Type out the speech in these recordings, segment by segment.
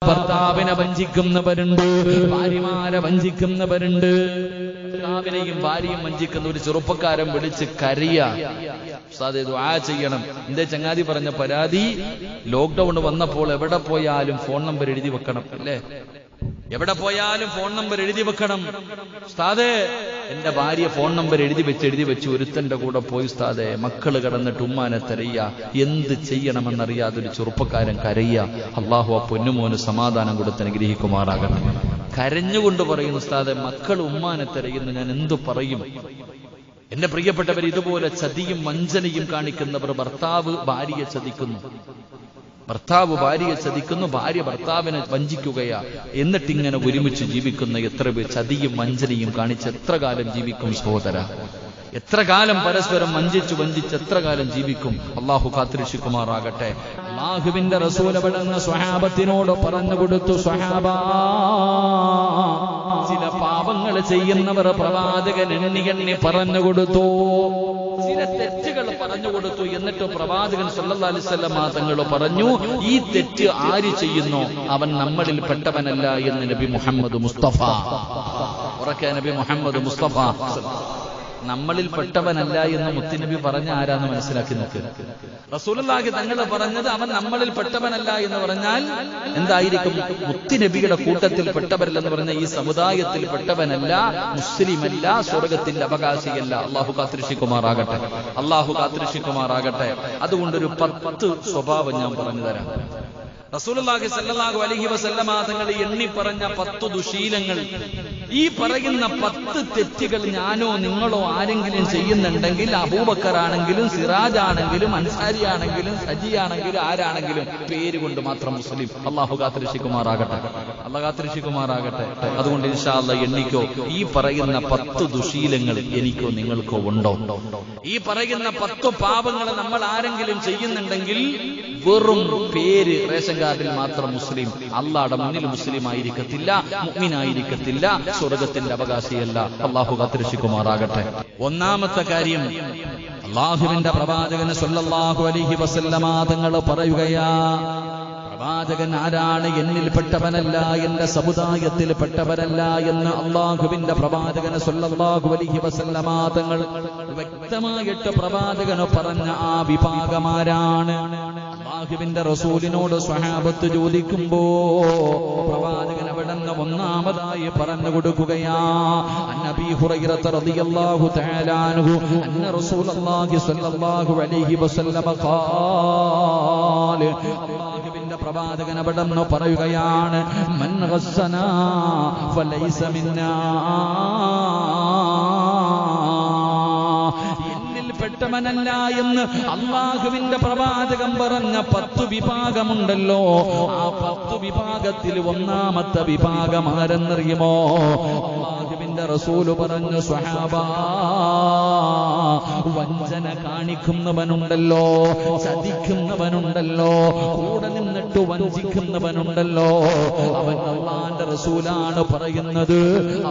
ഭർത്താവിനെ വഞ്ചിക്കുന്നവരുണ്ട്, ഭാര്യമാരെ വഞ്ചിക്കുന്നവരുണ്ട്. ഭർത്താവിനെയും ഭാര്യയും വഞ്ചിക്കുന്ന ഒരു ചെറുപ്പക്കാരൻ വിളിച്ച് കരയാ, ഉസ്താദേ ദുആ ചെയ്യണം. എന്റെ ചങ്ങാതി പറഞ്ഞ പരാതി, ലോക്ക്ഡൌൺ വന്നപ്പോൾ എവിടെ പോയാലും ഫോൺ നമ്പർ എഴുതി വെക്കണം, അല്ലേ? എവിടെ പോയാലും ഫോൺ നമ്പർ എഴുതി വെക്കണം. ഉസ്താദേ, എന്റെ ഭാര്യ ഫോൺ നമ്പർ എഴുതി വെച്ച് ഒരുത്തന്റെ കൂടെ പോയി ഉസ്താദേ, മക്കള് കിടന്നിട്ട് ഉമ്മാനെ തെരയ്യ, എന്ത് ചെയ്യണമെന്നറിയാതൊരു ചെറുപ്പക്കാരൻ കരയ്യ. അള്ളാഹു ആ പൊന്നുമോന് സമാധാനം കൊടുത്ത് അനുഗ്രഹിക്കുമാറാകണം. കരഞ്ഞുകൊണ്ട് പറയുന്നു, ഉസ്താദേ മക്കൾ ഉമ്മാനെ തെരയുന്നു, ഞാൻ എന്തു പറയും? എന്റെ പ്രിയപ്പെട്ടവർ, ഇതുപോലെ ചതിയും വഞ്ചനയും കാണിക്കുന്നവർ ഭർത്താവ് ഭാര്യയെ ചതിക്കുന്നു, ഭർത്താവ് ഭാര്യയെ ചതിക്കുന്നു, ഭാര്യ ഭർത്താവിനെ വഞ്ചിക്കുകയാ. എന്നിട്ടിങ്ങനെ ഒരുമിച്ച് ജീവിക്കുന്ന എത്ര പേർ ചതിയും വഞ്ചനയും കാണിച്ച് എത്ര കാലം ജീവിക്കും സഹോദര? എത്ര കാലം പരസ്പരം വഞ്ചിച്ച് എത്ര കാലം ജീവിക്കും? അള്ളാഹു കാത്തിരക്ഷിക്കുമാറാകട്ടെ. അള്ളാഹുവിന്റെ റസൂൽ അവിടുന്ന് സ്വഹാബത്തിനോട് പറഞ്ഞു കൊടുത്തു, സ്വഹാബാ, ചില പാപങ്ങൾ ചെയ്യുന്നവർ പ്രവാചകൻ എണ്ണി പറഞ്ഞു കൊടുത്തു, ചില തെറ്റുകൾ പറഞ്ഞു കൊടുത്തു. എന്നിട്ട് പ്രവാചകൻ സല്ലല്ലാഹു അലൈഹി വസല്ലം തങ്ങൾ പറഞ്ഞു, ഈ തെറ്റ് ആര് ചെയ്യുന്നോ അവൻ നമ്മളിൽ പെട്ടവനല്ല എന്ന് നബി മുഹമ്മദ് മുസ്തഫ. ഉറക്കെ നബി മുഹമ്മദ് മുസ്തഫ. നമ്മളിൽ പെട്ടവനല്ല എന്ന് മുത്തുനബി പറഞ്ഞ ആരാന്ന് മനസ്സിലാക്കി നോക്ക്. റസൂലുള്ളാഹി തങ്ങൾ പറഞ്ഞത് അവൻ നമ്മളിൽ പെട്ടവനല്ല എന്ന് പറഞ്ഞാൽ എന്തായിരിക്കും? മുത്തുനബിയുടെ കൂട്ടത്തിൽ പെട്ടവരല്ലെന്ന് പറഞ്ഞ ഈ സമുദായത്തിൽ പെട്ടവനല്ല, മുസ്ലിമല്ല, സ്വർഗത്തിന്റെ അവകാശിയല്ല. അള്ളാഹു കാത്തിരക്ഷിക്കുമാറാകട്ടെ, അള്ളാഹു കാത്തിരക്ഷിക്കുമാറാകട്ടെ. അതുകൊണ്ടൊരു 10 സ്വഭാവം ഞാൻ പറഞ്ഞു തരാം. റസൂലുള്ളാഹി സ്വല്ലല്ലാഹു അലൈഹി വസല്ലമ തങ്ങൾ എണ്ണി പറഞ്ഞ 10 ദുശീലങ്ങൾ, ഈ പറയുന്ന 10 തെറ്റുകൾ ഞാനോ നിങ്ങളോ ആരെങ്കിലും ചെയ്യുന്നുണ്ടെങ്കിൽ, അബൂബക്കറാണെങ്കിലും സിറാജാണെങ്കിലും അൻസാരിയാണെങ്കിലും സജിയാണെങ്കിലും ആരാണെങ്കിലും പേര് കൊണ്ട് മാത്രം മുസ്ലിം. അള്ളാഹു കാത്തിരക്ഷിക്കുമാറാകട്ടെ, അള്ളാഹു കാത്തിരക്ഷിക്കുമാറാകട്ടെ. അതുകൊണ്ട് ഇൻഷാ അല്ലാഹ് എണ്ണിക്കോ, ഈ പറയുന്ന 10 ദുശീലങ്ങൾ എനിക്കോ നിങ്ങൾക്കോ ഉണ്ടോ? ഈ പറയുന്ന 10 പാപങ്ങൾ നമ്മൾ ആരെങ്കിലും ചെയ്യുന്നുണ്ടെങ്കിൽ വെറും പേര്, റേഷൻ കാർഡിൽ മാത്രം മുസ്ലിം, അള്ളാഹുടെ മുന്നിൽ മുസ്ലിം ആയിരിക്കത്തില്ല, മുഅ്മിനായിരിക്കത്തില്ല, സ്വർഗത്തിന്റെ അവകാശിയല്ല. അള്ളാഹു കാത്തിരക്ഷിക്കുമാറാകട്ടെ. ഒന്നാമത്തെ കാര്യം, അള്ളാഹുവിന്റെ പ്രവാചകൻ സല്ലല്ലാഹു അലൈഹി വസല്ലമ തങ്ങൾ പറയുകയാ, പ്രവാചകൻ ആരാണ്? എന്നിൽപ്പെട്ടവനല്ല, എന്റെ സമുദായത്തിൽ പെട്ടവരല്ല എന്ന് അള്ളാഹുവിന്റെ പ്രവാചകൻ സല്ലല്ലാഹു അലൈഹി വസല്ലമ തങ്ങൾ വ്യക്തമായിട്ട് പ്രവാചകന് പറഞ്ഞ ആ വിഭാഗമാരാണ്? അള്ളാഹുവിന്റെ റസൂലിനോട് സ്വഹാബത്ത് ചോദിക്കുമ്പോ പ്രവാചകൻ അവിടുന്ന് ഒന്നാമതായി പറഞ്ഞു കൊടുക്കുകയാ, അന്നബി ഹുറൈറ റളിയല്ലാഹു തആല അൻഹു അന്ന റസൂലുള്ളാഹി സ്വല്ലല്ലാഹു അലൈഹി വസല്ലമ ഖാല, അള്ളാഹുവിന്റെ പ്രവാചകൻ അവിടുന്ന് പറയുകയാണ്, മൻ ഗസ്സനാ ഫലൈസ മിന്നാ, പെട്ടവനല്ല എന്ന് അള്ളാഹുവിന്റെ പ്രവാചകൻ പറഞ്ഞ 10 വിഭാഗമുണ്ടല്ലോ. ആ 10 വിഭാഗത്തിൽ ഒന്നാമത്തെ വിഭാഗം ആരെന്നറിയുമോ? അള്ളാഹുവിന്റെ റസൂല് പറഞ്ഞു, സ്വഹാബാ, വഞ്ചന കാണിക്കുന്നവനുണ്ടല്ലോ, ചതിക്കുന്നവനുണ്ടല്ലോ, കൂടെ നിന്നിട്ട് വഞ്ചിക്കുന്നവനുണ്ടല്ലോ, അവൻ അള്ളാന്റെ റസൂലാണ് പറയുന്നത്,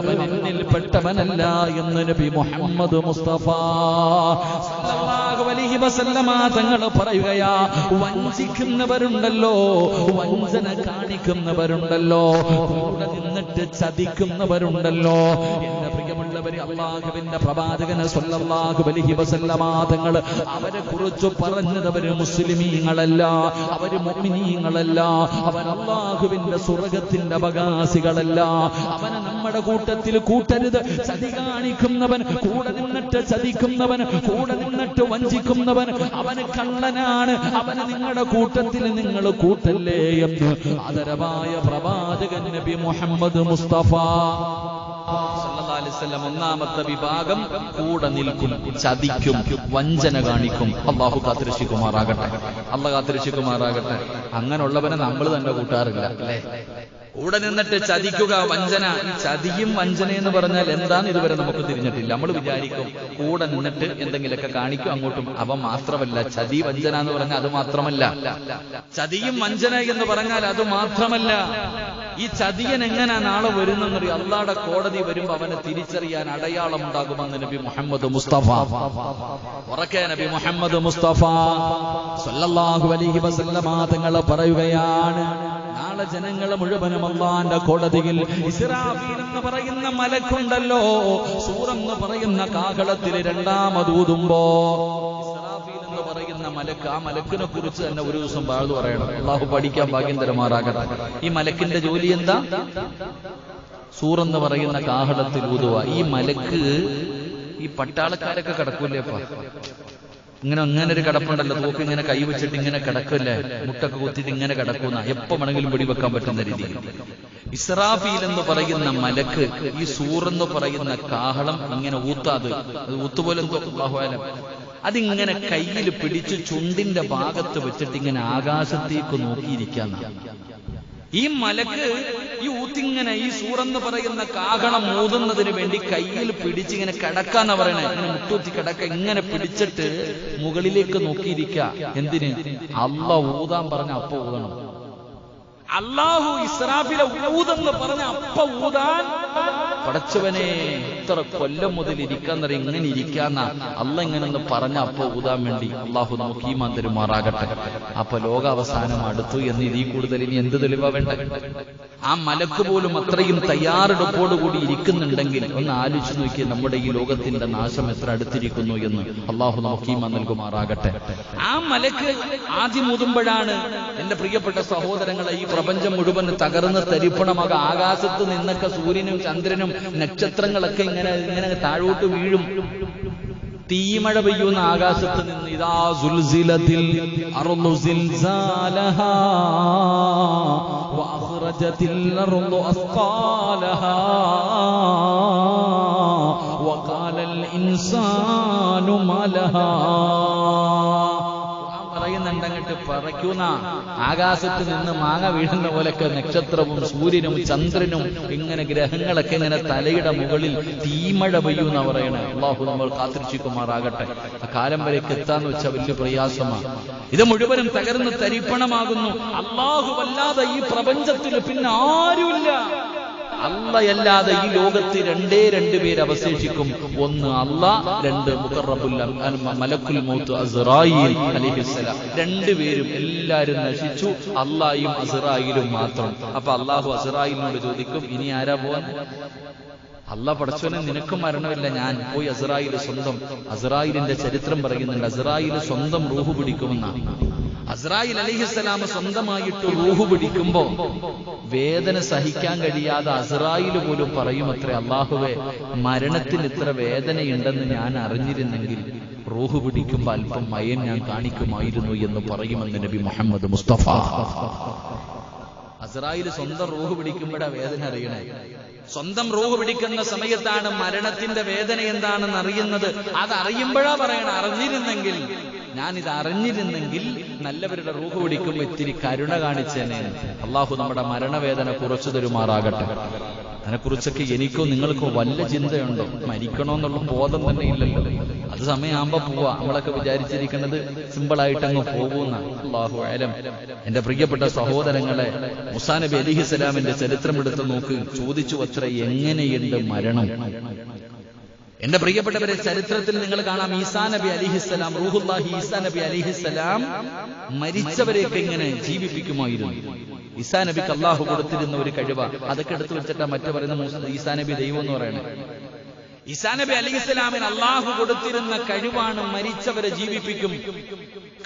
അവൻ എന്നിൽ പെട്ടവനല്ല എന്ന് നബി മുഹമ്മദ് മുസ്തഫ സല്ലല്ലാഹു അലൈഹി വസല്ലമ തങ്ങൾ പറയുകയാ, വഞ്ചിക്കുന്നവരുണ്ടല്ലോ, വഞ്ചന കാണിക്കുന്നവരുണ്ടല്ലോ, കൂടെ നിന്നിട്ട് ചതിക്കുന്നവരുണ്ടല്ലോ. എന്റെ പ്രിയമുള്ളവരെ, അള്ളാഹുവിന്റെ പ്രവാചകൻ സല്ലല്ലാഹു അലൈഹി വസല്ലമ തങ്ങൾ അവരെ കുറിച്ച് പറഞ്ഞത് അവര് മുസ്ലിമീങ്ങളല്ല, അവര് മുഅ്മിനീങ്ങളല്ല, അവർ അള്ളാഹുവിന്റെ സ്വർഗത്തിന്റെ അവകാശികളല്ല. അവനെ നമ്മുടെ കൂട്ടത്തിൽ കൂട്ടരുത്. ചതി കാണിക്കുന്നവൻ, കൂടെ നിന്നിട്ട് ചതിക്കുന്നവൻ, കൂടെ നിന്നിട്ട് വഞ്ചിക്കുന്നവൻ, അവന് കള്ളനാണ്, അവന് നിങ്ങളുടെ കൂട്ടത്തിൽ നിങ്ങൾ കൂട്ടല്ലേ എന്ന് ആദരവായ പ്രവാചകൻ നബി മുഹമ്മദ് മുസ്തഫ സല്ലല്ലാഹു അലൈഹി വസല്ലം ഒന്നാമത്തെ വിഭാഗം കൂടെ നിൽക്കും, ചതിക്കും, വഞ്ചന കാണിക്കും. അള്ളാഹു കാത്തിരക്ഷിക്കുമാറാകട്ടെ, അള്ളാഹു കാത്തിരക്ഷിക്കുമാറാകട്ടെ. അങ്ങനെയുള്ളവനെ നമ്മൾ തന്നെ കൂട്ടാറില്ല, അല്ലേ? കൂടെ നിന്നിട്ട് ചതിക്കുക, വഞ്ചന. ചതിയും വഞ്ചന എന്ന് പറഞ്ഞാൽ എന്താന്ന് ഇതുവരെ നമുക്ക് തിരിഞ്ഞിട്ടില്ല. നമ്മൾ വിചാരിക്കും കൂടെ നിന്നിട്ട് എന്തെങ്കിലുമൊക്കെ കാണിക്കും അങ്ങോട്ടും. അവ മാത്രമല്ല, ചതി വഞ്ചന എന്ന് പറഞ്ഞാൽ അത് മാത്രമല്ല. ചതിയും വഞ്ചന എന്ന് പറഞ്ഞാൽ അത് മാത്രമല്ല. ഈ ചതിയൻ എങ്ങനെ നാളെ വരുന്നെന്നറിയ? അള്ളാഹുടെ കോടതി വരുമ്പോ അവനെ തിരിച്ചറിയാൻ അടയാളം ഉണ്ടാകുമെന്ന് നബി മുഹമ്മദ് മുസ്തഫ. ഉറക്കെ നബി മുഹമ്മദ് മുസ്തഫ സല്ലല്ലാഹു അലൈഹി വസല്ലമ തങ്ങൾ പറയുകയാണ്, നാളെ ജനങ്ങളെ മുഴുവനും അല്ലാഹുവിന്റെ കോടതിയിൽ ഇസ്രാഫീൽ എന്ന് പറയുന്ന മലക്കുണ്ടല്ലോ, സൂറെന്ന് പറയുന്ന കാഹളത്തിൽ രണ്ടാമതൂതുമ്പോ ഇസ്രാഫീൽ എന്ന് പറയുന്ന മലക്ക്, ആ മലക്കിനെ കുറിച്ച് തന്നെ ഒരു ദിവസം വാഴ്ന്നു പറയണം. അള്ളാഹു പഠിക്കാൻ ഭാഗ്യം തരുമാറാകട്ടെ. ഈ മലക്കിന്റെ ജോലി എന്താ? സൂറെന്ന് പറയുന്ന കാഹളത്തിൽ ഊതുക. ഈ മലക്ക് ഈ പട്ടാളക്കാരൊക്കെ കിടക്കൂലേപ്പാ, അങ്ങനെ ഒരു കിടപ്പുണ്ടല്ലോ, തോക്ക് ഇങ്ങനെ കൈവച്ചിട്ട് ഇങ്ങനെ കിടക്കല്ലേ, മുട്ടൊക്കെ കുത്തിയിട്ട് ഇങ്ങനെ കിടക്കുന്ന, എപ്പോ വേണമെങ്കിലും വെടിവെക്കാൻ പറ്റുന്ന രീതിയിൽ. ഇസ്രാഫീൽ എന്ന് പറയുന്ന മലക്ക് ഈ സൂറെന്ന് പറയുന്ന കാഹളം ഇങ്ങനെ ഊത്താത്, അത് ഊത്തുപോലെ അല്ലാഹുഅലം, അതിങ്ങനെ കയ്യിൽ പിടിച്ച് ചുണ്ടിന്റെ ഭാഗത്ത് വെച്ചിട്ട് ഇങ്ങനെ ആകാശത്തേക്ക് നോക്കിയിരിക്കാന്ന്. ഈ മലക്ക് ഈ ഊത്തിങ്ങനെ ഈ സൂറെന്ന് പറയുന്ന കാഹളം ഊതുന്നതിന് വേണ്ടി കയ്യിൽ പിടിച്ചിങ്ങനെ കിടക്കാന്ന് പറയണേ, ഇങ്ങനെ മുട്ടൂത്തി കിടക്ക, ഇങ്ങനെ പിടിച്ചിട്ട് മുകളിലേക്ക് നോക്കിയിരിക്ക. എന്തിന്? അല്ലാഹു ഊതാൻ പറഞ്ഞ അപ്പ ഊതണം. അല്ലാഹു ഇസ്രാഫീലെ ഊതെന്ന് പറഞ്ഞ അപ്പ ഊതാൻ. പടച്ചവനെ, ഇത്ര കൊല്ലം മുതൽ ഇരിക്കാൻ തരാം, ഇങ്ങനെ ഇരിക്കാന്ന അല്ല ഇങ്ങനെന്ന് പറഞ്ഞ അപ്പ ഊതാൻ വേണ്ടി. അള്ളാഹു നമുക്ക് ഈമാൻ തരുമാറാകട്ടെ. അപ്പൊ ലോകാവസാനം അടുത്തു എന്ന് ഇതിൽ കൂടുതൽ ഇനി എന്ത് തെളിവാ വേണ്ട? ആ മലക്ക് പോലും അത്രയും തയ്യാറെടുപ്പോടുകൂടി ഇരിക്കുന്നുണ്ടെങ്കിൽ ഒന്ന് ആലോചിച്ച് നോക്കിയ നമ്മുടെ ഈ ലോകത്തിന്റെ നാശം എത്ര അടുത്തിരിക്കുന്നു എന്ന്. അള്ളാഹു നമുക്ക് ഈമാൻ നൽകുമാറാകട്ടെ. ആ മലക്ക് ആദ്യം ഊതുമ്പോഴാണ് എന്റെ പ്രിയപ്പെട്ട സഹോദരങ്ങളെ ഈ പ്രപഞ്ചം മുഴുവൻ തകർന്ന് തരിപ്പണമാക. ആകാശത്ത് നിന്നൊക്കെ സൂര്യനും ചന്ദ്രനും നക്ഷത്രങ്ങളൊക്കെ ഇങ്ങനെ ഇങ്ങനെ താഴോട്ട് വീഴും. തീമഴ പെയ്യുന്ന ആകാശത്ത് നിന്ന് ഇദാ സുൽസിലത്തിൽ അർളു സിൽസാലഹാ വഅഖ്റജത്തിൽ അർളു അസ്ഖാലഹാ വഖാലൽ ഇൻസാനു മാലഹാ. പറയുന്നുണ്ടങ്ങട്ട് പറയ്ക്കുന്ന ആകാശത്ത് നിന്ന് മാങ്ങ വീഴുന്ന പോലൊക്കെ നക്ഷത്രവും സൂര്യനും ചന്ദ്രനും ഇങ്ങനെ ഗ്രഹങ്ങളൊക്കെ ഇങ്ങനെ തലയുടെ മുകളിൽ തീമഴ പെയ്യുന്ന പറയണേ. അള്ളാഹു നമ്മൾ കാത്തിരിക്കുമാറാകട്ടെ. ആ കാലം വരേക്ക് എത്താന്ന് വെച്ചാൽ വലിയ പ്രയാസമാണ്. ഇത് മുഴുവനും തകർന്ന് തരിപ്പണമാകുന്നു. അള്ളാഹു വല്ലാതെ ഈ പ്രപഞ്ചത്തിൽ പിന്നെ ആരുമില്ല. അല്ലാതെ ഈ ലോകത്ത് രണ്ടേ പേര് അവശേഷിക്കും. ഒന്ന് അല്ലാഹ്, രണ്ട് മുഖറബുൽ മലക്കുൽ മൗത്ത് അസ്റായീൽ അലൈഹിസ്സലാം. രണ്ടുപേരും എല്ലാരും നശിച്ചു, അല്ലാഹയും അസ്റായീലും മാത്രം. അപ്പൊ അല്ലാഹു അസ്റായീലിനോട് ചോദിക്കും, ഇനി ആരാ പോവാൻ? അല്ലാഹ് പടച്ചവനെ, നിനക്കും മരണമില്ല, ഞാൻ പോയി അസ്റായീലിന്റെ ചരിത്രം പറയുന്നുണ്ട്. അസ്റായീൽ സ്വന്തം റൂഹ് പിടിക്കുമെന്നാണ്. അസ്റായീൽ അലൈഹിസ്സലാം സ്വന്തമായിട്ട് റൂഹ് പിടിക്കുമ്പോ വേദന സഹിക്കാൻ കഴിയാതെ അസ്റായീൽ പോലും പറയുമത്രേ, അല്ലാഹുവേ, മരണത്തിന് ഇത്ര വേദനയുണ്ടെന്ന് ഞാൻ അറിഞ്ഞിരുന്നെങ്കിൽ റൂഹ് പിടിക്കുമ്പോ അല്പം മയം ഞാൻ കാണിക്കുമായിരുന്നു എന്ന് പറയുമെന്ന് നബി മുഹമ്മദ് മുസ്തഫ. അസ്റായീൽ സ്വന്തം റൂഹ് പിടിക്കുമ്പോഴാ വേദന അറിയണേ. സ്വന്തം റൂഹ് പിടിക്കുന്ന സമയത്താണ് മരണത്തിന്റെ വേദന എന്താണെന്ന് അറിയുന്നത്. അതറിയുമ്പോഴാ പറയണ, ഞാനിത് അറിഞ്ഞിരുന്നെങ്കിൽ നല്ലവരുടെ റൂഹ് പിടിക്കുമ്പോൾ ഇത്തിരി കരുണ കാണിച്ചേനെ. അള്ളാഹു നമ്മുടെ മരണവേദന കുറച്ചു തരുമാറാകട്ടെ. അതിനെക്കുറിച്ചൊക്കെ എനിക്കോ നിങ്ങൾക്കോ വല്ല ചിന്തയുണ്ടോ? മരിക്കണോന്നുള്ള ബോധം തന്നെ ഇല്ലല്ലോ. അത് സമയമാകുമ്പോ പോവാ. നമ്മളൊക്കെ വിചാരിച്ചിരിക്കുന്നത് സിമ്പിളായിട്ട് അങ്ങ് പോകുന്ന. അല്ലാഹു അലം. എന്റെ പ്രിയപ്പെട്ട സഹോദരങ്ങളെ, മൂസാ നബി അലൈഹിസ്സലാമിന്റെ ചരിത്രം എടുത്ത് നോക്ക്. ചോദിച്ചു അത്ര, എങ്ങനെയുണ്ട് മരണം? എന്റെ പ്രിയപ്പെട്ടവരെ, ചരിത്രത്തിൽ നിങ്ങൾ കാണാം, ഈസാ നബി അലൈഹിസ്സലാം, റൂഹുല്ലാഹി ഈസാ നബി അലൈഹിസ്സലാം മരിച്ചവരെയൊക്കെ ഇങ്ങനെ ജീവിപ്പിക്കുമായിരുന്നു. ഈസാ നബിക്ക് അള്ളാഹു കൊടുത്തിരുന്ന ഒരു കഴിവ. അതൊക്കെ എടുത്തു വെച്ചിട്ടാ മറ്റു പറയുന്ന ഈസാ നബി ദൈവം എന്ന് പറയുന്നത്. ഈസാ നബി അലൈഹിസ്സലാമിന് അള്ളാഹു കൊടുത്തിരുന്ന കഴിവാണ് മരിച്ചവരെ ജീവിപ്പിക്കും.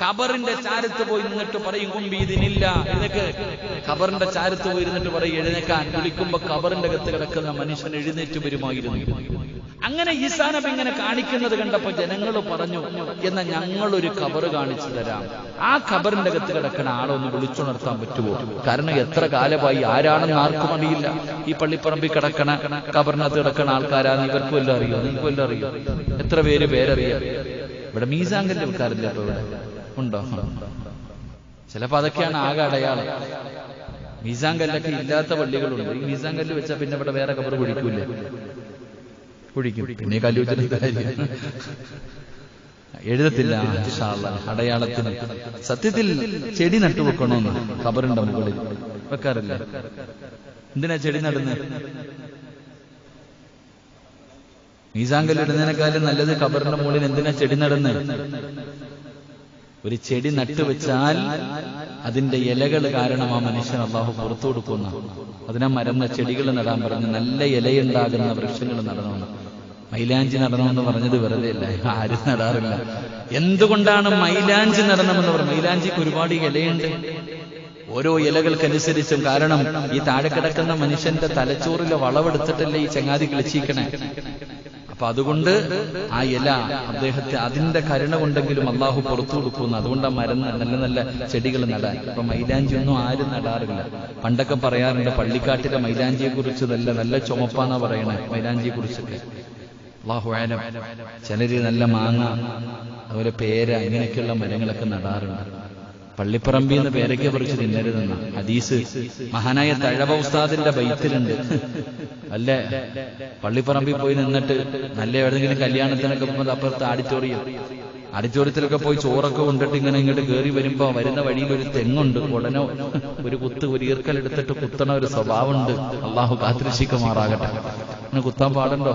ഖബറിന്റെ ചാരത്ത് പോയി നിന്നിട്ട് പറയും, കുമ്പീതിനില്ല, എഴുന്നേക്ക്. ഖബറിന്റെ ചാരത്ത് പോയി ഇരുന്നിട്ട് പറയും എഴുന്നേക്കാൻ. വിളിക്കുമ്പോ ഖബറിന്റെ അകത്ത് കിടക്കുന്ന മനുഷ്യൻ എഴുന്നേറ്റ് വരുമായിരുന്നു. അങ്ങനെ ഈസാ നബി ഇങ്ങനെ കാണിക്കുന്നത് കണ്ടപ്പോ ജനങ്ങൾ പറഞ്ഞു, എന്നാ ഞങ്ങളൊരു ഖബറ് കാണിച്ചു തരാം. ആ ഖബറിന്റെ അകത്ത് കിടക്കണ ആളെ ഒന്ന് വിളിച്ചുണർത്താൻ പറ്റുമോ? കാരണം എത്ര കാലമായി, ആരാണെന്ന് ആർക്കും അറിയില്ല. ഈ പള്ളിപ്പറമ്പിൽ കിടക്കണ ഖബറിനകത്ത് കിടക്കണ ആൾക്കാരാന്ന് ഇവർക്ക് വല്ലതും അറിയോ? നിങ്ങൾക്ക് വല്ലതും അറിയോ? എത്ര പേരറിയാം? ഇവിടെ മീസാങ്കല്ല് വെക്കാറില്ല. ഇപ്പൊ ഇവിടെ ഉണ്ടോ? ചിലപ്പോ അതൊക്കെയാണ് ആകെ അടയാളം. മീസാങ്കല്ലൊക്കെ ഇല്ലാത്ത പള്ളികളുണ്ട്. ഈ മീസാങ്കല്ല് വെച്ചാൽ പിന്നെ ഇവിടെ വേറെ ഖബറ് കുഴിക്കൂലേ? കുഴിക്കും. പിന്നെ കല്ല് വെച്ചിട്ട് എഴുതത്തില്ല അടയാളത്തിന്. സത്യത്തിൽ ചെടി നട്ടുവെക്കണമെന്ന് ഖബറിന്റെ മുകളിൽ വെക്കാറില്ല. എന്തിനാ ചെടി നടുന്നത്? മീസാങ്കല്ല് ഇടുന്നതിനേക്കാളും നല്ലത് ഖബറിന്റെ മുകളിൽ എന്തിനാ ചെടി നടുന്നത്? ഒരു ചെടി നട്ടുവെച്ചാൽ അതിന്റെ ഇലകൾ കാരണം ആ മനുഷ്യൻ അള്ളാഹു പുറത്തു കൊടുക്കുന്ന, അതിനെ മരന്ന ചെടികൾ നടാൻ പറഞ്ഞു. നല്ല ഇലയുണ്ടാകുന്ന വൃക്ഷങ്ങൾ നടണമെന്ന്. മൈലാഞ്ചി നടണമെന്ന് പറഞ്ഞത് വെറുതെ അല്ല, ആരും നടാറില്ല. എന്തുകൊണ്ടാണ് മൈലാഞ്ചി നടണമെന്ന് പറഞ്ഞു? മൈലാഞ്ചിക്ക് ഒരുപാട് ഇലയുണ്ട്, ഓരോ ഇലകൾക്കനുസരിച്ചും. കാരണം ഈ താഴെ കിടക്കുന്ന മനുഷ്യന്റെ തലച്ചോറിലെ വളവെടുത്തിട്ടല്ലേ ഈ ചങ്ങാതി കിളിച്ചിക്കണേ. അപ്പൊ അതുകൊണ്ട് ആ ഇല അദ്ദേഹത്തെ അതിന്റെ കരുണ കൊണ്ടെങ്കിലും അള്ളാഹു പുറത്തു കൊടുക്കുന്നു. അതുകൊണ്ടാണ് മരം നല്ല നല്ല ചെടികൾ നടാൻ. ഇപ്പൊ മൈലാഞ്ചി ഒന്നും ആരും നടാറില്ല. പണ്ടൊക്കെ പറയാറുണ്ട് പള്ളിക്കാട്ടിലെ മൈലാഞ്ചിയെ കുറിച്ച് നല്ല ചുമപ്പാന്നാ പറയണേ മൈലാഞ്ചിയെ കുറിച്ചൊക്കെ. അല്ലാഹു അഅലം. ചിലര് നല്ല മാങ്ങ, അതുപോലെ പേര, ഇങ്ങനെയൊക്കെയുള്ള മരങ്ങളൊക്കെ നടാറുണ്ട്. പള്ളിപ്പറമ്പിൽ നിന്ന് പേരയ്ക്ക പറിച്ച് തിന്നരുതെന്ന ഹദീസ് മഹാനായ തഴവ ഉസ്താദിന്റെ ബൈത്തിലുണ്ട്. അല്ലേ, പള്ളിപ്പറമ്പിൽ പോയി നിന്നിട്ട് നല്ല ഏതെങ്കിലും കല്യാണത്തിനൊക്കെ പോകുമ്പോൾ അപ്പുറത്ത് ആഡിറ്റോറിയത്തിലൊക്കെ പോയി ചോറൊക്കെ കൊണ്ടിട്ട് ഇങ്ങോട്ട് കയറി വരുമ്പോ വരുന്ന വഴിയിൽ ഒരു തെങ്ങുണ്ട്. ഉടനെ ഒരു ഈർക്കലെടുത്തിട്ട് കുത്തണ ഒരു സ്വഭാവമുണ്ട്. അള്ളാഹു കാത്തിരക്ഷിക്കുമാറാകട്ടെ. അങ്ങനെ കുത്താൻ പാടുണ്ടോ?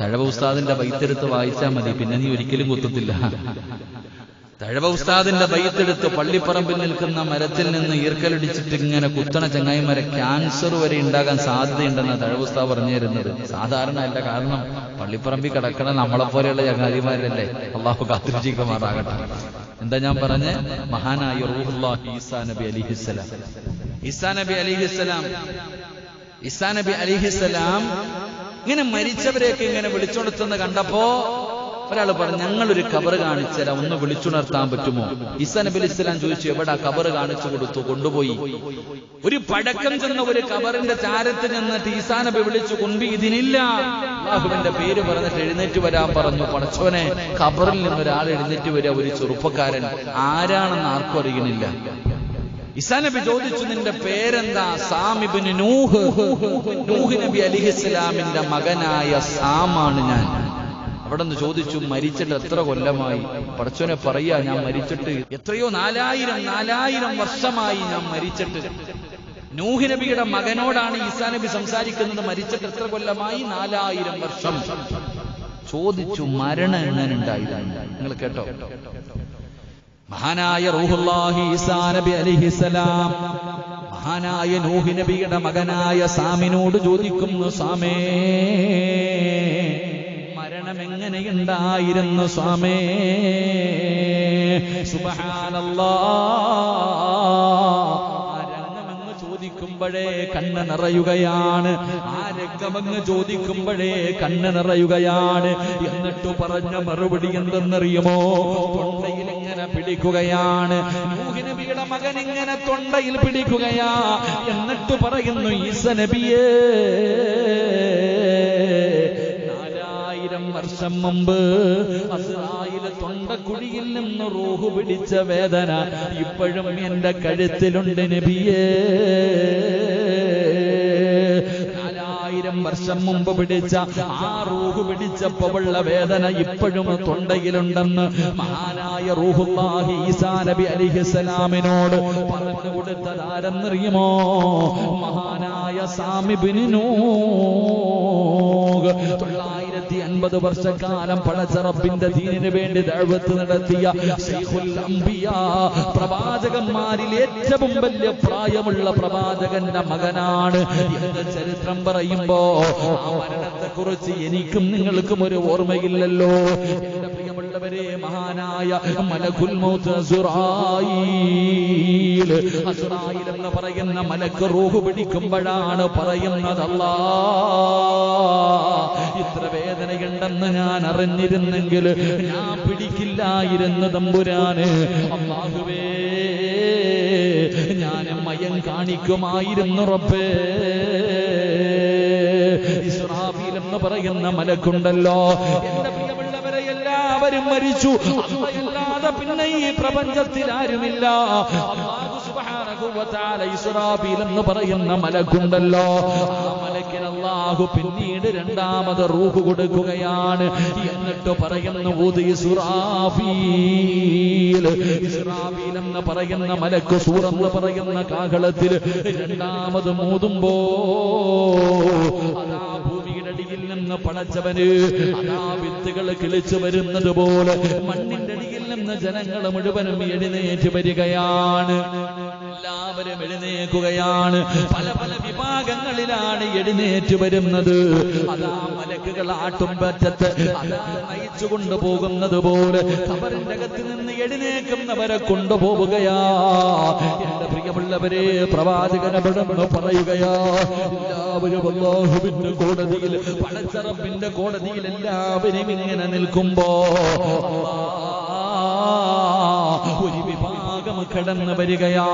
തഴവ ഉസ്താദിന്റെ ബൈത്തെടുത്ത് വായിച്ചാൽ മതി, പിന്നെ നീ ഒരിക്കലും കുത്തത്തില്ല. തഴവ ഉസ്താദിന്റെ ബൈത്തെടുത്ത് പള്ളിപ്പറമ്പിൽ നിൽക്കുന്ന മരത്തിൽ നിന്ന് ഈർക്കലടിച്ചിട്ട് ഇങ്ങനെ കുത്തണ ചങ്ങായിമാരെ ക്യാൻസർ വരെ ഉണ്ടാകാൻ സാധ്യതയുണ്ടെന്ന് തഴവ ഉസ്താദ് പറഞ്ഞു തരുന്നത്. സാധാരണ അല്ല, കാരണം പള്ളിപ്പറമ്പിൽ കിടക്കണ നമ്മളെപ്പോലെയുള്ള ചങ്ങാതിമാരല്ലേ. അള്ളാഹു കാത്തിരക്ഷിക്കുമാറാകട്ടെ. എന്താ ഞാൻ പറഞ്ഞ? മഹാനായ റൂഹുല്ലാഹി ഈസാ നബി അലൈഹിസ്സലാം ഇങ്ങനെ മരിച്ചവരെയൊക്കെ ഇങ്ങനെ വിളിച്ചുണർത്തുന്ന കണ്ടപ്പോ ഒരാൾ പറഞ്ഞു, ഞങ്ങളൊരു കബറ് കാണിച്ചുതരാം, ഒന്ന് വിളിച്ചുണർത്താൻ പറ്റുമോ? ഈസാ നബി അലൈഹിസ്സലാം ചോദിച്ചു, എവിടാ? കബറ് കാണിച്ചു കൊടുത്തു, കൊണ്ടുപോയി. ഒരു പഴക്കം ചെന്ന ഒരു കബറിന്റെ ചാരത്ത് ചെന്നിട്ട് ഈസാ നബി വിളിച്ചു, കൊണ്ടു ഇതിനില്ല, അല്ലാഹുവിന്റെ പേര് പറഞ്ഞിട്ട് എഴുന്നേറ്റ് വരാൻ പറഞ്ഞു. പടച്ചോനെ, കബറിൽ നിന്നൊരാൾ എഴുന്നേറ്റ് വരിക, ഒരു ചെറുപ്പക്കാരൻ, ആരാണെന്ന് ആർക്കും അറിയണില്ല. ഈസാ നബി ചോദിച്ചു, നിന്റെ പേരെന്താ? സാം ഇബ്നു നൂഹ്. നൂഹ് നബി അലൈഹിസ്സലാമിന്റെ മകനായ സാമാണ് ഞാൻ. അവിടെ നിന്ന് ചോദിച്ചു, മരിച്ചിട്ട് എത്ര കൊല്ലമായി? പടച്ചോനെ പറയാ, ഞാൻ മരിച്ചിട്ട് എത്രയോ 4000 വർഷമായി ഞാൻ മരിച്ചിട്ട്. നൂഹ് നബിയുടെ മകനോടാണ് ഈസാ നബി സംസാരിക്കുന്നത്. മരിച്ചിട്ട് എത്ര കൊല്ലമായി? 4000 വർഷം. ചോദിച്ചു, മരണം എങ്ങനെ ഉണ്ടായിരുന്നു? നിങ്ങൾ കേട്ടോ? മഹാനായ റൂഹുല്ലാഹി ഈസാ നബി അലൈഹിസ്സലാം മഹാനായ നൂഹ് നബിയുടെ മകനായ സാമിനോട് ചോദിക്കുന്നു, സാമേ, മരണം എങ്ങനെയുണ്ടായിരുന്നു സ്വാമേ? സുബ്ഹാനല്ലാഹ്. ചോദിക്കുമ്പോഴേ കണ്ണ് നിറയുകയാണ്. ആ രംഗമങ്ങ് ചോദിക്കുമ്പോഴേ കണ്ണ് നിറയുകയാണ്. എന്നിട്ട് പറഞ്ഞ മറുപടി എന്തെന്നറിയുമോ? തൊണ്ടയിൽ ഇങ്ങനെ പിടിക്കുകയാണ്. നൂഹ് നബിയുടെ മകൻ ഇങ്ങനെ തൊണ്ടയിൽ പിടിക്കുകയാ. എന്നിട്ട് പറയുന്നു, ഈസാ നബിയേ, 4000 വർഷം മുമ്പ് അസ്റായിലെ തൊണ്ടക്കുഴിയിൽ നിന്ന് റൂഹ് പിടിച്ച വേദന ഇപ്പോഴും എന്റെ കഴുത്തിലുണ്ട് നബിയേ. 4000 വർഷം മുമ്പ് പിടിച്ച ആ റൂഹ് പിടിച്ചപ്പോഴുള്ള വേദന ഇപ്പോഴും തൊണ്ടയിലുണ്ടെന്ന് മഹാനായ റൂഹുല്ലാഹി ഈസാ നബി അലൈഹിസ്സലാമിനോട് പറഞ്ഞു കൊടുത്തത് ആരെന്നറിയുമോ? മഹാനായ സാം ഇബ്നു നൂഹ്. 950 വർഷക്കാലം പടച്ച റബ്ബിന്റെ ദീനിന് വേണ്ടി ദഅവത്ത് നടത്തിയ ശൈഖുൽ അംബിയാ, പ്രവാചകന്മാരിൽ ഏറ്റവും വലിയ പ്രായമുള്ള പ്രവാചകന്റെ മകനാണ് എന്ന ചരിത്രം പറയുമ്പോ ആ മരണത്തെക്കുറിച്ച് എനിക്കും നിങ്ങൾക്കും ഒരു ഓർമ്മയില്ലല്ലോ. എന്റെ പ്രിയമുള്ളവരെ, മഹാനായ മലക്കുൽ മൗത്ത് അസ്റായീൽ എന്ന് പറയുന്ന മലക്ക് റൂഹ് പിടിക്കുമ്പോഴാണ് പറയുന്നത്, അല്ലാഹ്, ഇത്ര വേദനയുണ്ടെന്ന് ഞാൻ അറിഞ്ഞിരുന്നെങ്കിൽ ഞാൻ പിടിക്കില്ലായിരുന്നു തമ്പുരാന്. അല്ലാഹുവേ, ഞാൻ മയം കാണിക്കുമായിരുന്നു റബ്ബേ. ഇസ്രാഫീൽ എന്ന് പറയുന്ന മലക്കുണ്ടല്ലോ, എന്റെ പ്രിയമുള്ളവരെ, എല്ലാവരും മരിച്ചു. അല്ലാതെ പിന്നെ ഈ പ്രപഞ്ചത്തിൽ ആരുമില്ല. അല്ലാഹു സുബ്ഹാനഹു വ തആല ഇസ്രാഫീൽ എന്ന് പറയുന്ന മലക്കുണ്ടല്ലോ, ആ മലക്കിന് അല്ലാഹു പിന്നീട് രണ്ടാമത് റൂഹ് കൊടുക്കുകയാണ്. എന്നിട്ട് പറയുന്നു, ഊതി ഇസ്രാഫീൽ. ഇസ്രാഫീൽ എന്ന് പറയുന്ന മലക്ക് സൂറെന്ന് പറയുന്ന കാഹളത്തിൽ രണ്ടാമത് മൂതുമ്പോ ഭൂമിയുടെ അടിയിൽ നിന്ന് നിന്ന് പടച്ചവന് അതാ വിത്തുകൾ കിളിച്ചു വരുന്നത് പോലെ മണ്ണിന്റെ അടിയിൽ നിന്ന് ജനങ്ങൾ മുഴുവനും എഴുന്നേറ്റ് വരികയാണ്. എല്ലാവരും എഴുന്നേൽക്കുകയാണ്. പല പല വിഭാഗങ്ങളിലാണ് എഴുന്നേറ്റ് വരുന്നത്. അതാ മലക്കുകൾ ആട്ടുംപറ്റത്ത് അതാ നയിച്ചു കൊണ്ടുപോകുന്നത് പോലെ ഖബറിന്റെ അകത്ത് നിന്ന് എഴുന്നേൽക്കുന്നവരെ കൊണ്ടുപോവുകയാ. എന്റെ പ്രിയമുള്ളവരെ, പ്രവാചകൻ അവിടുന്ന് പറയുകയാ, എല്ലാവരും അല്ലാഹുവിന്റെ കോടതിയിൽ, പടച്ച റബ്ബിന്റെ കോടതിയിൽ എല്ലാവരും ഇങ്ങനെ നിൽക്കുമ്പോ ഒരു വിഭാഗം കടന്നു വരികയാ.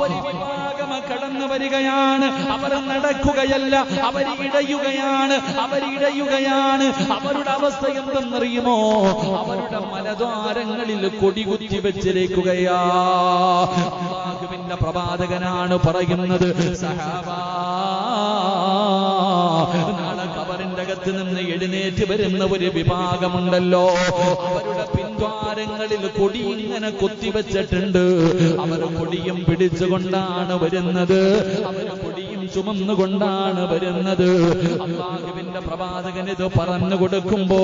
ഒരു വിഭാഗം കടന്നു വരികയാണ്. അവർ നടക്കുകയല്ല, അവരിടയുകയാണ്. അവരുടെ അവസ്ഥ എന്തെന്നറിയുമോ? അവരുടെ മലദ്വാരങ്ങളിൽ കൊടികുത്തി വെച്ചിരിക്കുകയാ. അല്ലാഹുവിന്റെ പ്രവാചകനാണ് പറയുന്നത്, സഹാബാ, നാളെ ഖബറിന്റെ അകത്ത് നിന്ന് എഴുന്നേറ്റ് വരുന്ന ഒരു വിഭാഗമുണ്ടല്ലോ, അവരുടെ പിൻദ്വാരങ്ങളിൽ കൊടി ഇങ്ങനെ കൊത്തിവെച്ചിട്ടുണ്ട്. അവർ കൊടിയും പിടിച്ചുകൊണ്ടാണ് വരുന്നത്. അവർ കൊടിയും ചുമന്നുകൊണ്ടാണ് വരുന്നത്. അല്ലാഹുവിന്റെ പ്രവാചകൻ ഇത് പറഞ്ഞു കൊടുക്കുമ്പോ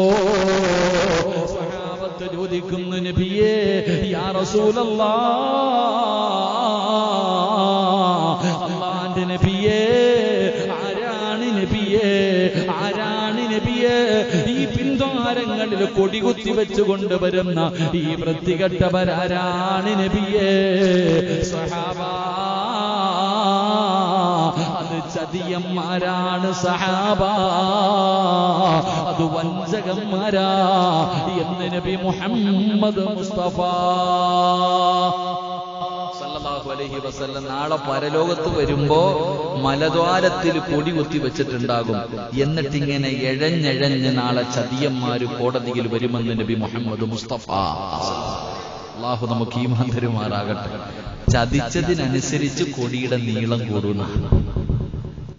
സ്വഹാബത്ത് ചോദിക്കുന്നു, നബിയേ, യാ റസൂലല്ലാഹ്, അല്ലാഹുവിന്റെ നബിയേ, ആരാണ് നബിയേ ഈ പിന്തുണാരങ്ങളിൽ കൊടികുത്തി വെച്ച് കൊണ്ടുവരുന്ന ഈ വൃത്തികെട്ടവരാരാണ് നബിയേ? സ്വഹാബാ, അത് ചതിയന്മാരാണ് സഹാബാ, അത് വഞ്ചകന്മാരാ എന്ന് നബി മുഹമ്മദ് മുസ്തഫ സല്ലല്ലാഹു അലൈഹി വസല്ലം നാളെ പരലോകത്ത് വരുമ്പോ മലദ്വാരത്തിൽ കൊടി കുത്തി വെച്ചിട്ടുണ്ടാകും. എന്നിട്ടിങ്ങനെ എഴഞ്ഞെഴഞ്ഞ് നാളെ ചതിയന്മാര് കോടതിയിൽ വരുമെന്ന് നബി മുഹമ്മദ് മുസ്തഫ. അല്ലാഹു നമുക്ക് ഈമാൻ തരുമാറാകട്ടെ. ചതിച്ചതിനനുസരിച്ച് കൊടിയുടെ നീളം കൂടുന്ന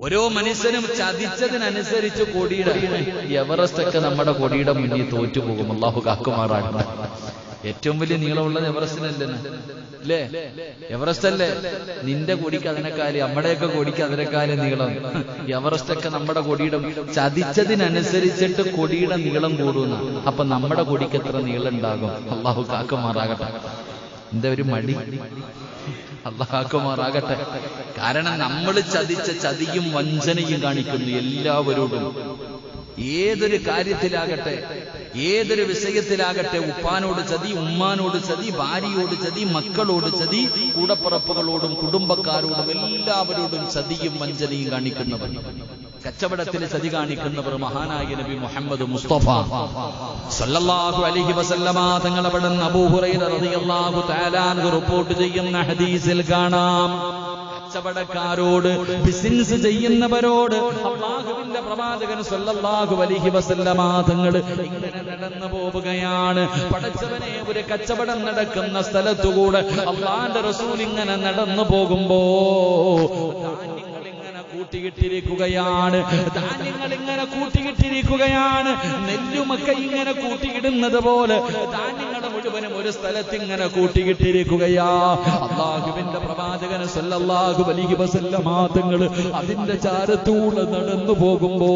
ഓരോ മനുഷ്യനും ചതിച്ചതിനനുസരിച്ച് കൊടിയുടെ എവറസ്റ്റ് ഒക്കെ നമ്മുടെ കൊടിയുടെ മുന്നിൽ തോറ്റുപോകും. അല്ലാഹു കാക്കുമാറാകട്ടെ. ഏറ്റവും വലിയ നീളമുള്ളത് എവറസ്റ്റിനല്ലേ? അല്ലേ? എവറസ്റ്റ് അല്ലേ? നിന്റെ കൊടിക്ക് അതിനെക്കാലം, നമ്മുടെയൊക്കെ കൊടിക്ക് അതിനെക്കാലം നീളം. എവറസ്റ്റ് ഒക്കെ നമ്മുടെ കൊടിയുടെ ചതിച്ചതിനനുസരിച്ചിട്ട് കൊടിയുടെ നീളം കൂടുന്ന. അപ്പൊ നമ്മുടെ കൊടിക്ക് എത്ര നീളം ഉണ്ടാകും? അല്ലാഹു കാക്കുമാറാകട്ടെ. എന്താ ഒരു മടി? അല്ലാഹുമാറാകട്ടെ. കാരണം നമ്മൾ ചതിച്ച ചതിയും വഞ്ചനയും കാണിക്കുന്നു എല്ലാവരോടും. ഏതൊരു കാര്യത്തിലാകട്ടെ, ഏതൊരു വിഷയത്തിലാകട്ടെ, ഉപ്പാനോട് ചതി, ഉമ്മാനോട് ചതി, ഭാര്യയോട് ചതി, മക്കളോട് ചതി, കൂടപ്പുറപ്പുകളോടും കുടുംബക്കാരോടും എല്ലാവരോടും ചതിയും വഞ്ചനയും കാണിക്കുന്നവർ, കച്ചവടത്തിൽ ചതി കാണിക്കുന്നവർ മഹാനായ നബി മുഹമ്മദ് മുസ്തഫ സല്ലല്ലാഹു അലൈഹി വസല്ലമ തങ്ങൾ അവിടുന്ന് അബൂ ഹുറൈറ റളിയല്ലാഹു തആല അൻഹു റിപ്പോർട്ട് ചെയ്യുന്ന ഹദീസിൽ കാണാം, കച്ചവടക്കാരോട്, ബിസിനസ് ചെയ്യുന്നവരോട് അല്ലാഹുവിന്റെ പ്രവാചകൻ സല്ലല്ലാഹു അലൈഹി വസല്ലമ തങ്ങൾ ഇങ്ങനെ നടന്നു പോവുകയാണ്. പടച്ചവനെ, ഒരു കച്ചവടം നടക്കുന്ന സ്ഥലത്തുകൂടെ അല്ലാഹുവിന്റെ റസൂൽ ഇങ്ങനെ നടന്നു പോകുമ്പോ കൂട്ടിയിട്ടിരിക്കുകയാണ്. ധാന്യങ്ങൾ ഇങ്ങനെ കൂട്ടിയിട്ടിരിക്കുകയാണ്. നെല്ലുമൊക്കെ ഇങ്ങനെ കൂട്ടിയിടുന്നത് പോലെ ധാന്യങ്ങൾ മുഴുവനും ഒരു സ്ഥലത്ത് ഇങ്ങനെ കൂട്ടിയിട്ടിരിക്കുകയാ. അല്ലാഹുവിന്റെ പ്രവാചകൻ സല്ലല്ലാഹു അലൈഹി വസല്ലമ തങ്ങൾ അതിന്റെ ചാരത്തൂടെ നടന്നു പോകുമ്പോ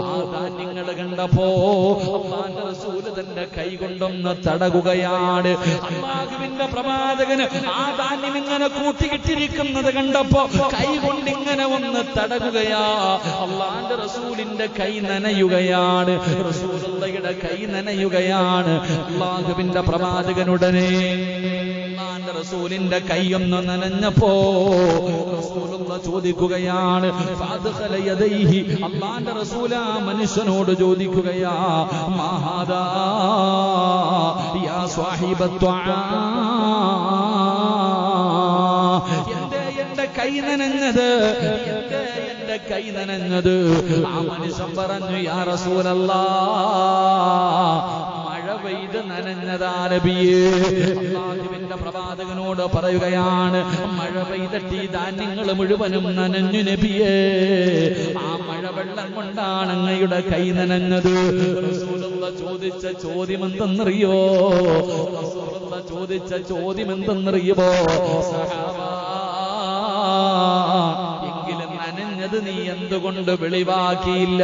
ആ ധാന്യങ്ങൾ കണ്ടപ്പോ അല്ലാഹുവിന്റെ റസൂൽ തന്റെ കൈ കൊണ്ടൊന്ന് തടകുകയാണ്. അല്ലാഹുവിന്റെ പ്രവാചകന് ആ ധാന്യം ഇങ്ങനെ കൂട്ടിയിട്ടിരിക്കുന്നത് കണ്ടപ്പോ കൈ കൊണ്ടിങ്ങനെ ഒന്ന് തടകുകയാ. അല്ലാഹുവിന്റെ റസൂലിന്റെ കൈ നനയുകയാണ്. റസൂലുള്ളാഹിയുടെ കൈ നനയുകയാണ്. അല്ലാഹുവിന്റെ പ്രവാചകനുടനെ അല്ലാഹുവിന്റെ റസൂലിന്റെ കൈ ഒന്ന് നനഞ്ഞപ്പോ റസൂലുള്ള ചോദിക്കുകയാണ്, ഫഅദ്ഖല യദൈഹി, അല്ലാഹുവിന്റെ റസൂൽ ആ മനുഷ്യനോട് ചോദിക്കുകയാ, മാഹാദാ യാ സ്വാഹിബത്വആ, എന്റെ കൈ നനഞ്ഞത്, എന്റെ കൈ നനഞ്ഞത്. ആ മനുഷ്യൻ പറഞ്ഞു, യാ റസൂലല്ലാഹ്, മഴ പെയ്ത് നനഞ്ഞതാ നബിയേ. അല്ലാഹുവിന്റെ പ്രവാചകനോട് പറയുകയാണ്, മഴ പെയ്തിട്ട് ഈ ധാന്യങ്ങൾ മുഴുവനും നനഞ്ഞു നബിയേ. ആ മഴവെള്ളം കൊണ്ടാണ് അങ്ങയുടെ കൈ നനഞ്ഞത്. റസൂലുള്ള ചോദിച്ച ചോദ്യം എന്തെന്നറിയോ? റസൂലുള്ള ചോദിച്ച ചോദ്യം എന്തെന്നറിയുമോ? സഹാബാ, എങ്കിലും നനഞ്ഞ നനഞ്ഞത് നീ എന്തുകൊണ്ട് വെളിവാക്കിയില്ല?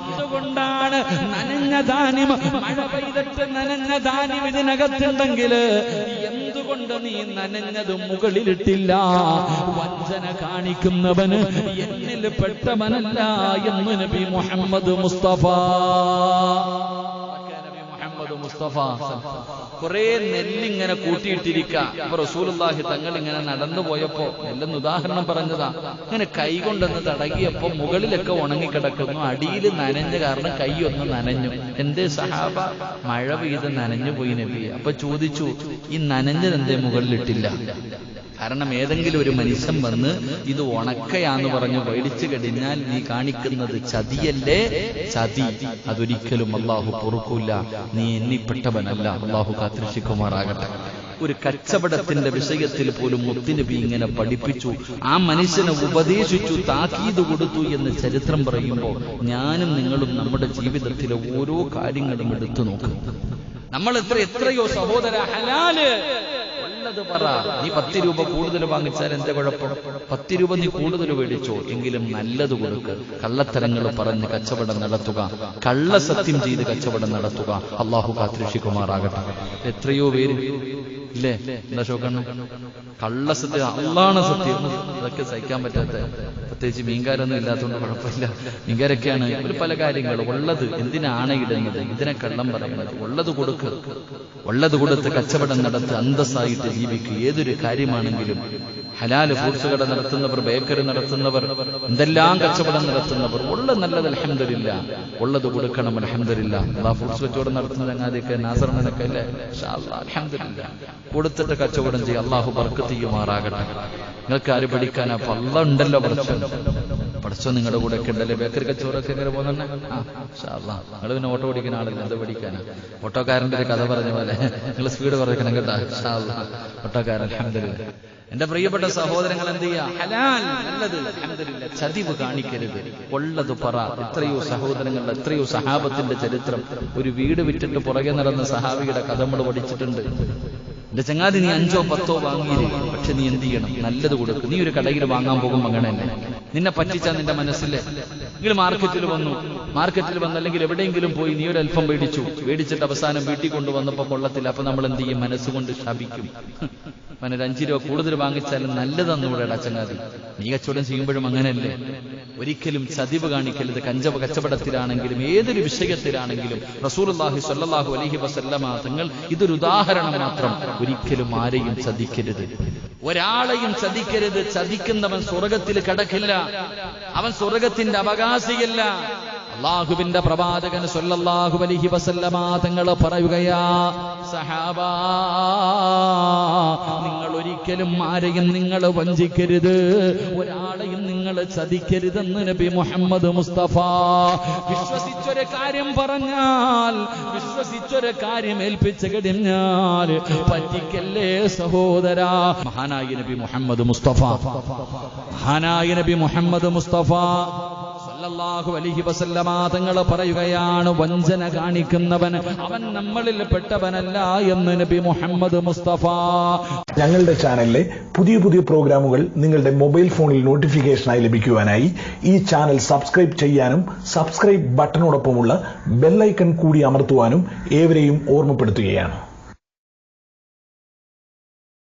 എന്തുകൊണ്ടാണ് നനഞ്ഞ ധാന്യം, മഴ പെയ്തിട്ട് നനഞ്ഞ ധാന്യം ഇതിനകത്തുണ്ടെങ്കിൽ എന്തുകൊണ്ട് നീ നനഞ്ഞത് മുകളിലിട്ടില്ല? വഞ്ചന കാണിക്കുന്നവന് എന്നിൽ പെട്ടവനല്ല എന്ന് നബി മുഹമ്മദ് മുസ്തഫ. കുറെ നെല്ലിങ്ങനെ കൂട്ടിയിട്ടിരിക്കുക. അപ്പൊ റസൂലുള്ളാഹി തങ്ങൾ ഇങ്ങനെ നടന്നു പോയപ്പോ, നെല്ലെന്ന് ഉദാഹരണം പറഞ്ഞതാ, ഇങ്ങനെ കൈകൊണ്ടെന്ന് തടകിയപ്പോ മുകളിലൊക്കെ ഉണങ്ങിക്കിടക്കുന്നു, അടിയിൽ നനഞ്ഞ കാരണം കൈയൊന്ന് നനഞ്ഞു. എന്തേ സഹാബ? മഴ പെയ്ത് നനഞ്ഞു പോയി നബി. അപ്പൊ ചോദിച്ചു, ഈ നനഞ്ഞതെന്തേ മുകളിലിട്ടില്ല? കാരണം ഏതെങ്കിലും ഒരു മനുഷ്യൻ വന്ന് ഇത് ഉണക്കയാന്ന് പറഞ്ഞു മേടിച്ചു കഴിഞ്ഞാൽ നീ കാണിക്കുന്നത് ചതിയല്ലേ? ചതി അതൊരിക്കലും അള്ളാഹു പൊറുക്കൂല. നീ എണ്ണിപ്പെട്ടവനല്ല. അള്ളാഹു കാത്തിരക്ഷിക്കുമാറാകട്ടെ. ഒരു കച്ചവടത്തിന്റെ വിഷയത്തിൽ പോലും മുത്തുനബി ഇങ്ങനെ പഠിപ്പിച്ചു, ആ മനുഷ്യനെ ഉപദേശിച്ചു, താക്കീത് കൊടുത്തു എന്ന് ചരിത്രം പറയുമ്പോൾ ഞാനും നിങ്ങളും നമ്മുടെ ജീവിതത്തിലെ ഓരോ കാര്യങ്ങളും എടുത്തു നോക്കും. നമ്മൾ എത്രയോ സഹോദര, ഹലാല് ഉള്ളത് പറ. നീ 10 രൂപ കൂടുതൽ വാങ്ങിച്ചാൽ എന്താ കുഴപ്പം? 10 രൂപ നീ കൂടുതൽ മേടിച്ചോ, എങ്കിലും നല്ലത് കൊടുക്ക്. കള്ളത്തരങ്ങൾ പറഞ്ഞ് കച്ചവടം നടത്തുക, കള്ളസത്യം ചെയ്ത് കച്ചവടം നടത്തുക. അള്ളാഹു കാത്തിരക്ഷിക്കുമാറാകട്ടെ. എത്രയോ പേര് ഇല്ലേ, എന്താ ഷോക്കണ്ണ, കള്ളസത്യം, അള്ളാണ് സത്യം, അതൊക്കെ സഹിക്കാൻ പറ്റാത്ത, പ്രത്യേകിച്ച് മീൻകാരൊന്നും ഇല്ലാത്തതുകൊണ്ട് കുഴപ്പമില്ല. മീൻകാരൊക്കെയാണ് ഒരു പല കാര്യങ്ങളും ഉള്ളത്. എന്തിനാണ് ഇടുന്നത്? ഇതിനെ കള്ളം പറയുന്നത്. ഉള്ളത് കൊടുക്ക്, ഉള്ളത് കൊടുത്ത് കച്ചവടം നടത്ത്, അന്തസ്സായിട്ട് ജീവിക്കുക. ഏതൊരു കാര്യമാണെങ്കിലും ഹലാല് ഫ്രൂട്ട്സ് കട നടത്തുന്നവർ, ബേക്കറി നടത്തുന്നവർ, എന്തെല്ലാം കച്ചവടം നടത്തുന്നവർ, ഉള്ളത് നല്ലത് അൽഹംദുലില്ലാ, ഉള്ളത് കൊടുക്കണം അൽഹംദുലില്ലാ. അല്ലാ ഫ്രൂട്ട്സ് കച്ചവടം നടത്തുന്ന ചങ്ങാതിയൊക്കെ നാസറിനൊക്കെ അല്ലേ, ഇൻഷാ അല്ലാഹ് അൽഹംദുലില്ലാ, കൊടുത്തിട്ട് കച്ചവടം ചെയ്യും. അള്ളാഹു ബർക്കത്ത് ചെയ്യുമാറാകട്ടെ. നിങ്ങൾക്ക് ആര് പഠിക്കാനാ? പള്ള ഉണ്ടല്ലോ പഠിച്ചോ, നിങ്ങളുടെ കൂടെ ഒക്കെ ഉണ്ടല്ലേ. ബേക്കറി കച്ചവടമൊക്കെ എങ്ങനെ പോകുന്നെ? നിങ്ങൾ പിന്നെ ഓട്ടോ ഓടിക്കുന്ന ആളല്ലേ, എന്താ പഠിക്കാനാ? ഓട്ടോക്കാരന്റെ ഒരു കഥ പറഞ്ഞ പോലെ നിങ്ങൾ സ്പീഡ് കുറയ്ക്കണം കേട്ടാ. ഓട്ടോക്കാരൻ അൽഹംദുലില്ലാ. എന്റെ പ്രിയപ്പെട്ട സഹോദരങ്ങൾ, എന്ത് ചെയ്യാ? ഹലാൽ നല്ലത് അൽഹംദുലില്ലാ, ചതിവ് കാണിക്കരുത്, ഉള്ളത് പറ. എത്രയോ സഹോദരങ്ങൾ, എത്രയോ സഹാബത്തിന്റെ ചരിത്രം. ഒരു വീട് വിറ്റിട്ട് പുറകെ നടന്ന സഹാബിയുടെ കഥ നമ്മൾ പഠിച്ചിട്ടുണ്ട്. എന്റെ ചങ്ങാതി, നീ 5 or 10 വാങ്ങിയിരിക്കും, പക്ഷെ നീ എന്ത് ചെയ്യണം? നല്ലത് കൊടുക്കും. നീ ഒരു കടയിൽ വാങ്ങാൻ പോകുമ്പോൾ അങ്ങനെ തന്നെ നിന്നെ പറ്റിച്ചാൽ നിന്റെ മനസ്സിലെ നിങ്ങൾ മാർക്കറ്റിൽ വന്ന് അല്ലെങ്കിൽ എവിടെയെങ്കിലും പോയി നീ ഒരു അല്പം മേടിച്ചിട്ട് അവസാനം വീട്ടിൽ കൊണ്ടുവന്നപ്പോ കൊള്ളത്തില്ല. അപ്പൊ നമ്മൾ എന്ത് ചെയ്യും? മനസ്സുകൊണ്ട് ശപിക്കും. ഒരു 5 രൂപ കൂടുതൽ വാങ്ങിച്ചാലും നല്ലതെന്നൂടെ ചങ്ങാതി. നീ കച്ചവടം ചെയ്യുമ്പോഴും അങ്ങനെയല്ലേ? ഒരിക്കലും ചതിവ് കാണിക്കരുത്. കച്ചവടത്തിലാണെങ്കിലും ഏതൊരു വിഷയത്തിലാണെങ്കിലും റസൂലുള്ളാഹി സ്വല്ലല്ലാഹു അലൈഹി വസല്ലമ തങ്ങൾ ഇതൊരു ഉദാഹരണം മാത്രം. ഒരിക്കലും ആരെയും ചതിക്കരുത്, ഒരാളെയും ചതിക്കരുത്. ചതിക്കുന്നവൻ സ്വർഗത്തിൽ കടക്കില്ല, അവൻ സ്വർഗത്തിന്റെ അവകാശിയല്ല. അല്ലാഹുവിന്റെ പ്രവാചകൻ സ്വല്ലല്ലാഹു അലൈഹി വസല്ലമ തങ്ങൾ പറയുകയാ, സഹാബാ, നിങ്ങൾ ഒരിക്കലും ആരെയും നിങ്ങൾ വഞ്ചിക്കരുത്, ഒരാളെയും നിങ്ങൾ ചതിക്കരുതെന്ന് നബി മുഹമ്മദ് മുസ്തഫ. വിശ്വസിച്ചൊരു കാര്യം പറഞ്ഞാൽ, വിശ്വസിച്ചൊരു കാര്യം ഏൽപ്പിച്ചു കഴിഞ്ഞാൽ പറ്റിക്കല്ലേ സഹോദരാ. മഹാനായ നബി മുഹമ്മദ് മുസ്തഫ, മഹാനായ നബി മുഹമ്മദ് മുസ്തഫ സല്ലല്ലാഹു അലൈഹി വസല്ലമ തങ്ങൾ പറയുകയാണ്, വഞ്ചന കാണിക്കുന്നവൻ അവൻ നമ്മളിൽ പെട്ടവനല്ല എന്ന് നബി മുഹമ്മദ് മുസ്തഫ. ഞങ്ങളുടെ ചാനലിലെ പുതിയ പ്രോഗ്രാമുകൾ നിങ്ങളുടെ മൊബൈൽ ഫോണിൽ നോട്ടിഫിക്കേഷനായി ലഭിക്കുവാനായി ഈ ചാനൽ സബ്സ്ക്രൈബ് ചെയ്യാനും സബ്സ്ക്രൈബ് ബട്ടണോടൊപ്പമുള്ള ബെൽ ഐക്കൺ കൂടി അമർത്തുവാനും ഏവരെയും ഓർമ്മപ്പെടുത്തുകയാണ്.